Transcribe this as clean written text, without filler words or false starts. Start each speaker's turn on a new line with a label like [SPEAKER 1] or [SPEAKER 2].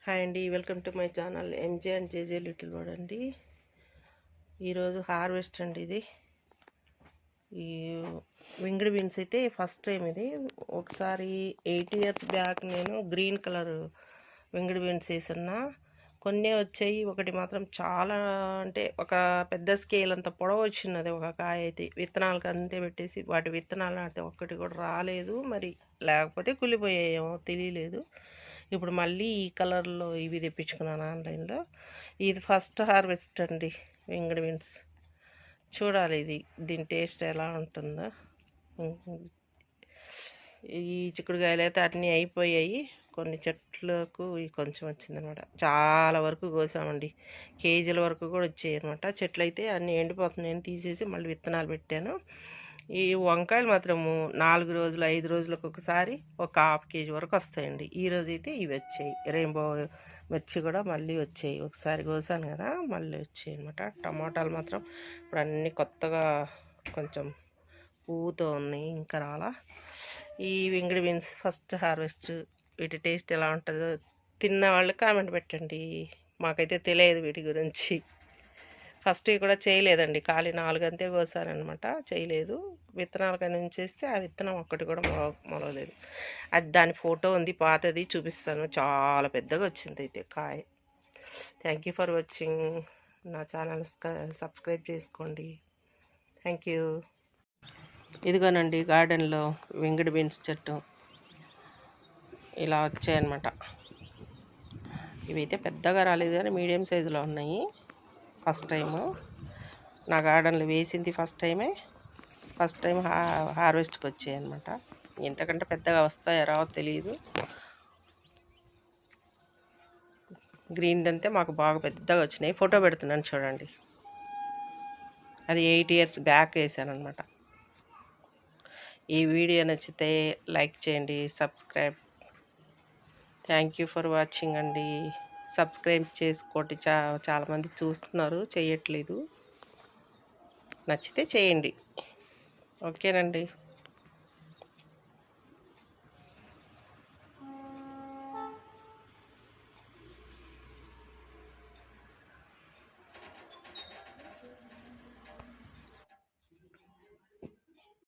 [SPEAKER 1] Hi అండి, welcome to my channel MJ and JJ little world అండి. ఈరోజు harvest అండి. ఇది ఈ వింగ్డ్ బీన్స్ అయితే ఫస్ట్ టైం. ఇది ఒకసారి 8 years బ్యాక్ నేను గ్రీన్ కలర్ వింగ్డ్ బీన్స్ వేసున్నా. కొన్ని వచ్చాయి, ఒకటి మాత్రం చాలా అంటే ఒక పెద్ద స్కేల్ అంత పొడవు వచ్చినది. ఒక కాయ అయితే విత్తనాలకు అంతే పెట్టేసి వాటి విత్తనాలు అయితే ఒక్కటి కూడా రాలేదు. మరి లేకపోతే కుళ్ళిపోయాయేమో తెలియలేదు. ఇప్పుడు మళ్ళీ ఈ కలర్లో ఇవి తెప్పించుకున్నాను ఆన్లైన్లో. ఇది ఫస్ట్ హార్వెస్ట్ అండి వింగ్డ్ బీన్స్. చూడాలి దీని టేస్ట్ ఎలా ఉంటుందో. ఈ చిక్కుడుకాయలు అయితే అన్నీ అయిపోయాయి. కొన్ని చెట్లకు కొంచెం వచ్చిందనమాట. చాలా వరకు కోసామండి, కేజీల వరకు కూడా వచ్చాయి అనమాట. చెట్లు అయితే అన్నీ ఎండిపోతున్నాయని తీసేసి మళ్ళీ విత్తనాలు పెట్టాను. ఈ వంకాయలు మాత్రము 4 రోజులు 5 రోజులకు ఒకసారి ఒక 1/2 kg వరకు వస్తాయండి. ఈరోజు అయితే ఇవి వచ్చాయి. రెయిన్బో మిర్చి కూడా మళ్ళీ వచ్చాయి. ఒకసారి కోసాను కదా, మళ్ళీ వచ్చాయి అనమాట. టమాటాలు మాత్రం ఇప్పుడు అన్నీ కొత్తగా కొంచెం పువ్వుతో ఉన్నాయి, ఇంకా రాలా. ఈ వింగ్డ్ బీన్స్ ఫస్ట్ హార్వెస్ట్. వీటి టేస్ట్ ఎలా ఉంటుందో తిన్న వాళ్ళు కామెంట్ పెట్టండి. మాకైతే తెలియదు వీటి గురించి. ఫస్ట్ కూడా చేయలేదండి, ఖాళీ 4 అంతే కోసానమాట. చేయలేదు. విత్తనాల కానీ ఉంచేస్తే ఆ విత్తనం ఒక్కటి కూడా మొలవలేదు. అది దాని ఫోటో ఉంది, పాతది, చూపిస్తాను. చాలా పెద్దగా వచ్చింది అయితే కాయ. Thank you for watching. నా ఛానల్ సబ్స్క్రైబ్ చేసుకోండి. Thank you. ఇదిగోనండి గార్డెన్లో వింగ్డ్ బీన్స్ చెట్టు ఇలా వచ్చాయన్నమాట. ఇవైతే పెద్దగా రాలేదు కానీ మీడియం సైజులో ఉన్నాయి. ఫస్ట్ టైము నా గార్డెన్లో వేసింది, ఫస్ట్ టైం హార్వెస్ట్కి వచ్చాయి అనమాట. ఇంతకంటే పెద్దగా వస్తాయో రావో తెలియదు. గ్రీన్ అంతే మాకు బాగా పెద్దగా వచ్చినాయి. ఫోటో పెడుతున్నాను చూడండి. అది 8 years బ్యాక్ వేసాను అనమాట. ఈ వీడియో నచ్చితే లైక్ చేయండి, subscribe. Thank you for watching అండి. సబ్స్క్రైబ్ చేసుకోండి. చాలామంది చూస్తున్నారు, చేయట్లేదు. నచ్చితే చేయండి. ఓకేనండి.